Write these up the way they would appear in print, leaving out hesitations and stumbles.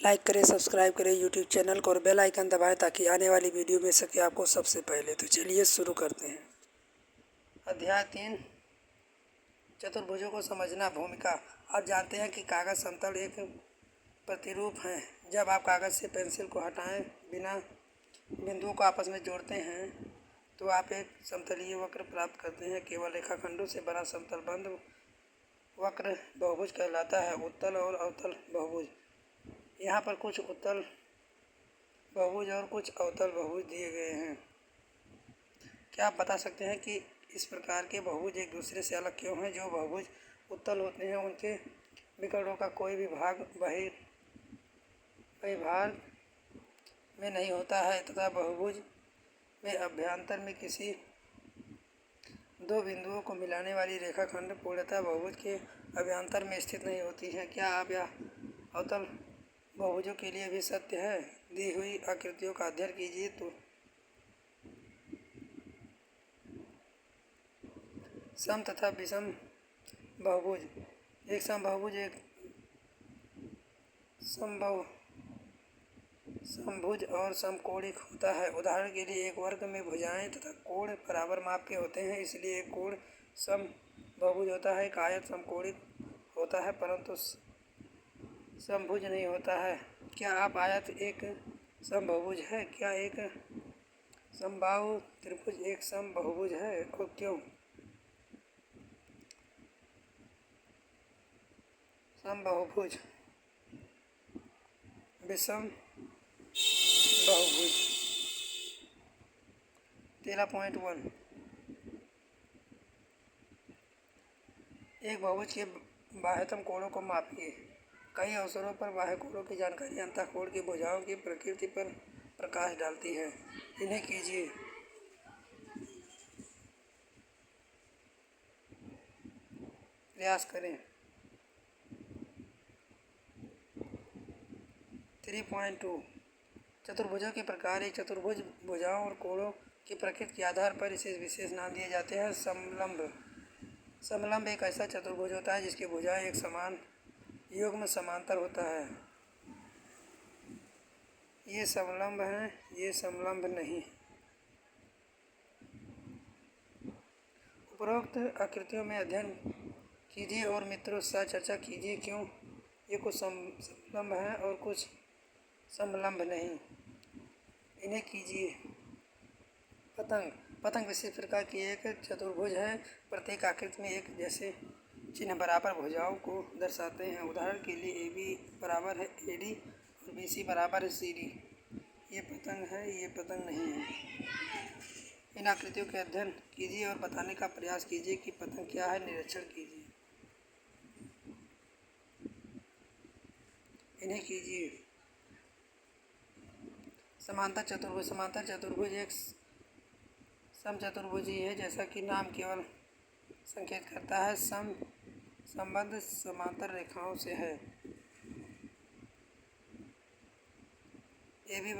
Like करें, subscribe करें YouTube channel को और बेल आइकन दबाएं ताकि आने वाली वीडियो मिल सके आपको सबसे पहले। तो चलिए शुरू करते हैं। अध्याय 3, चतुर्भुजों को समझना। भूमिका। आप जानते हैं कि कागज समतल एक प्रतिरूप है। जब आप कागज से पेंसिल को हटाए बिना बिंदुओं को आपस में जोड़ते हैं तो आप एक समतलीय वक्र प्राप्त करते हैं। केवल रेखाखंडों से बना समतल बंद वक्र बहुभुज कहलाता है। उत्तल और अवतल बहुभुज। यहाँ पर कुछ उत्तल बहुभुज और कुछ अवतल बहुभुज दिए गए हैं। क्या आप बता सकते हैं कि इस प्रकार के बहुभुज एक दूसरे से अलग क्यों हैं? जो बहुभुज उत्तल होते हैं उनके विकर्णों का कोई भी भाग बहिर्भाग में नहीं होता है तथा बहुभुज में अभ्यंतर में किसी दो बिंदुओं को मिलाने वाली रेखाखंड पूर्णतः बहुभुज के अभ्यंतर में स्थित नहीं होती है। क्या आप यह अवतल बहुभुजों के लिए भी सत्य है? दी हुई आकृतियों का अध्ययन कीजिए तो सम तथा विषम बहुभुज। एक समभुज एक समभुज और समकोणिक होता है। उदाहरण के लिए एक वर्ग में भुजाएं तथा कोण बराबर माप के होते हैं, इसलिए एक कोण समबहुभुज होता है। एक आयत समकोणिक होता है परंतु समभुज नहीं होता है। क्या आप आयत एक समबहुभुज है? क्या एक समबाहु त्रिभुज एक समबहुभुज है और क्यों? समबहुभुज, विषम बहुभुज। 13.1 एक बहुभुज के बाह्यतम कोणों को मापिए। कई अवसरों पर बाह्य कोणों की जानकारी अंतःकोण की भुजाओं की प्रकृति पर प्रकाश डालती है। इन्हें कीजिए। प्रयास करें। 3.2 चतुर्भुजों के प्रकार। एक चतुर्भुज भुजाओं और कोणों की प्रकृति के आधार पर इसे विशेष नाम दिए जाते हैं। समलंब। समलंब एक ऐसा चतुर्भुज होता है जिसकी भुजाएं एक समान युग्म समांतर होता है। ये समलंब हैं, ये समलंब नहीं। उपरोक्त आकृतियों में अध्ययन कीजिए और मित्रों से चर्चा कीजिए क्यों ये कुछ समलंब हैं और कुछ समलंब नहीं। इन्हें कीजिए। पतंग। पतंग विशेष प्रकार की एक चतुर्भुज है। प्रत्येक आकृति में एक जैसे चिन्ह बराबर भुजाओं को दर्शाते हैं। उदाहरण के लिए AB बराबर है AD और BC बराबर है CD। ये पतंग है, ये पतंग नहीं है। इन आकृतियों के अध्ययन कीजिए और बताने का प्रयास कीजिए कि पतंग क्या है। निरीक्षण कीजिए। इन्हें कीजिए। समांतर चतुर्भुज। समांतर चतुर्भुज एक समचतुर्भुज ही है जैसा कि नाम केवल संकेत करता है। संबंध समांतर रेखाओं से है। AB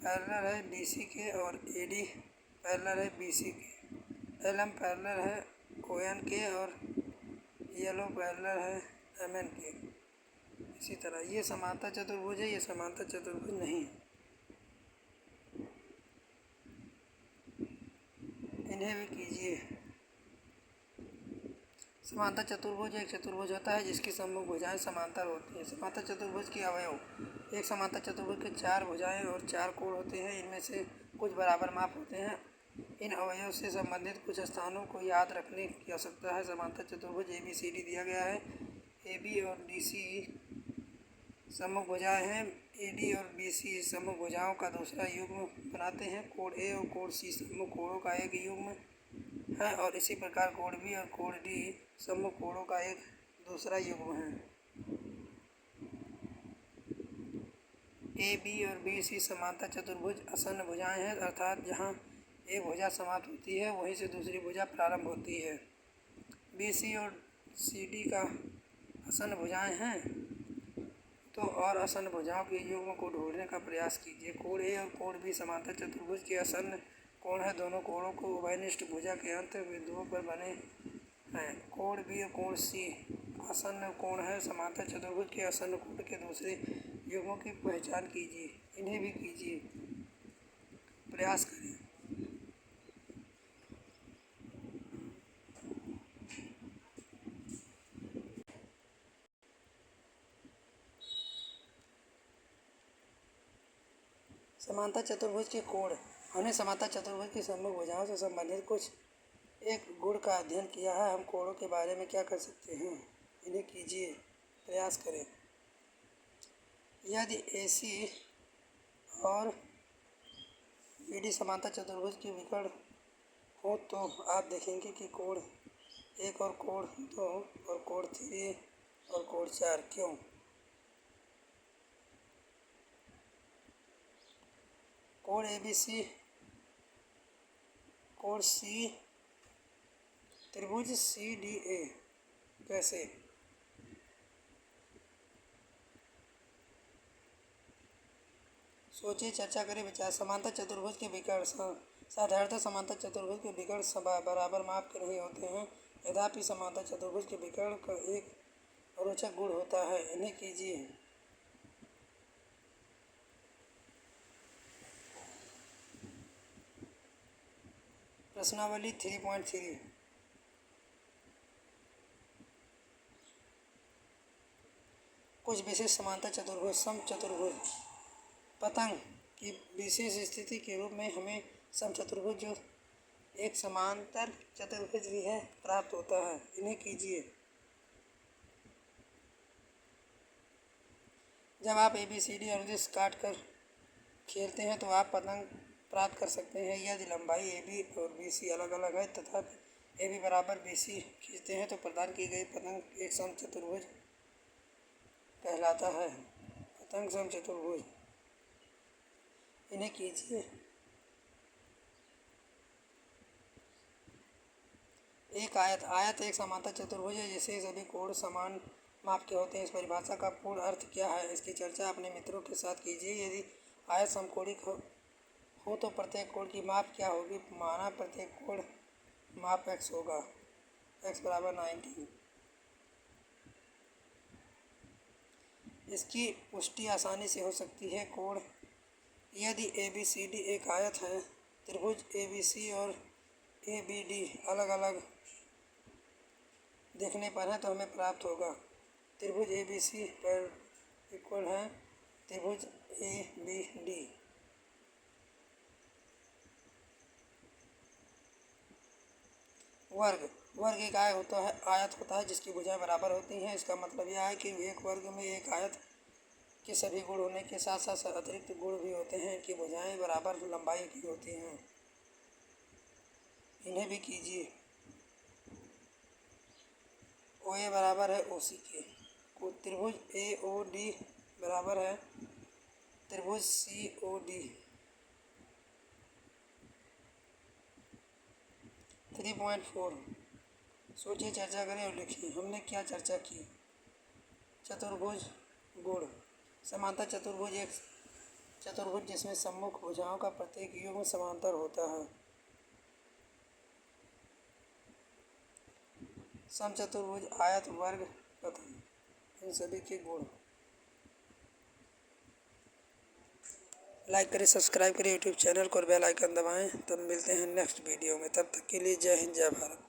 पैरेलल है BC के और AD पैरेलल है BC के। LM पैरेलल है ON के और LO पैरेलल है MN के। इसी तरह ये समांतर चतुर्भुज है, ये समांतर चतुर्भुज नहीं है। इन्हें भी कीजिए। समांतर चतुर्भुज एक चतुर्भुज होता है जिसकी सम्मुख भुजाएं समांतर होती हैं। समांतर चतुर्भुज के अवयव। एक समांतर चतुर्भुज के 4 भुजाएं और 4 कोण होते हैं। इनमें से कुछ बराबर माप होते हैं। इन अवयव से संबंधित कुछ स्थानों को याद रखने की आवश्यकता है। समांतर चतुर्भुज ABCD दिया गया है। AB और DC सम्मुख भुजाएं हैं। AD और BC सम्मुख भुजाओं का दूसरा युग्म बनाते हैं। कोण A और कोण C सम्मुख कोणों का एक युग्म है और इसी प्रकार कोण B और कोण D सम्मुख कोणों का एक दूसरा युग्म है। AB और BC समांतर चतुर्भुज आसन्न भुजाएं हैं, अर्थात जहां एक भुजा समाप्त होती है वहीं से दूसरी भुजा प्रारंभ होती है। BC और CD का आसन्न भुजाएं हैं तो और आसन्न भुजाओं के युग्म को ढूंढने का प्रयास कीजिए। कोण A और कोण B समांतर चतुर्भुज के आसन्न कोण है। दोनों कोणों को उभयनिष्ठ भुजा के अंत बिंदुओं पर बने हैं। कोण B और कोण C आसन्न कोण है। समांतर चतुर्भुज के आसन्न कोण के दूसरे युग्मों की पहचान कीजिए। इन्हें भी कीजिए, प्रयास करें। समांतर चतुर्भुज के कोण। हमने समांतर चतुर्भुज की सम्मुख भुजाओं से संबंधित कुछ एक गुण का अध्ययन किया है। हम कोणों के बारे में क्या कर सकते हैं? इन्हें कीजिए, प्रयास करें। यदि AC और BD समांतर चतुर्भुज के विकर्ण हो तो आप देखेंगे कि कोण 1 और कोण 2 और कोण 3 और कोण 4 क्यों? कोण ABC, कोण C, त्रिभुज CDA कैसे? सोचिए, चर्चा करें, विचार। समांतर चतुर्भुज के विकर्ण साधारणतः समांतर चतुर्भुज के विकर्ण बराबर माप के नहीं होते हैं। यद्यपि समांतर चतुर्भुज के विकर्ण का एक रोचक गुण होता है। इन्हें कीजिए। प्रश्नावली 3.3। कुछ विशेष समांतर चतुर्भुज समचतुर्भुज पतंग की विशेष स्थिति के रूप में हमें समचतुर्भुज जो एक समांतर चतुर्भुज भी है प्राप्त होता है। इन्हें कीजिए। जब आप ABCD अनुदिश काट कर खेलते हैं तो आप पतंग प्राप्त कर सकते हैं। यदि लंबाई AB और BC अलग अलग है तथा AB बराबर BC खींचते हैं तो प्रदान की गई पतंग एक समचतुर्भुज कहलाता है। पतंग समचतुर्भुज। इन्हें कीजिए। एक आयत एक समांतर चतुर्भुज है जिसे सभी कोण समान माप के होते हैं। इस परिभाषा का पूर्ण अर्थ क्या है? इसकी चर्चा अपने मित्रों के साथ कीजिए। यदि आयत समकोणिक हो तो प्रत्येक कोण की माप क्या होगी? माना प्रत्येक कोण माप x होगा। x बराबर 90। इसकी पुष्टि आसानी से हो सकती है। कोण यदि ABCD एक आयत है, त्रिभुज ABC और ABD अलग अलग देखने पर है तो हमें प्राप्त होगा। त्रिभुज ABC पर इक्वल है त्रिभुज ABD। वर्ग एक आयत होता है जिसकी भुजाएं बराबर होती हैं। इसका मतलब यह है कि एक वर्ग में एक आयत के सभी गुण होने के साथ साथ अतिरिक्त गुण भी होते हैं। इनकी भुजाएं बराबर लंबाई की होती हैं। इन्हें भी कीजिए। OA बराबर है OC के। त्रिभुज AOD बराबर है त्रिभुज COD। 3.4। सोचिए, चर्चा करें और लिखिए। हमने क्या चर्चा की? चतुर्भुज गुण। समांतर चतुर्भुज एक चतुर्भुज जिसमें सम्मुख भुजाओं का प्रत्येक युग्म समांतर होता है। समचतुर्भुज आयत वर्ग पतंग इन सभी के गुण। लाइक करें, सब्सक्राइब करें यूट्यूब चैनल को और बेल आइकन दबाएं। तब मिलते हैं नेक्स्ट वीडियो में। तब तक के लिए जय हिंद, जय भारत।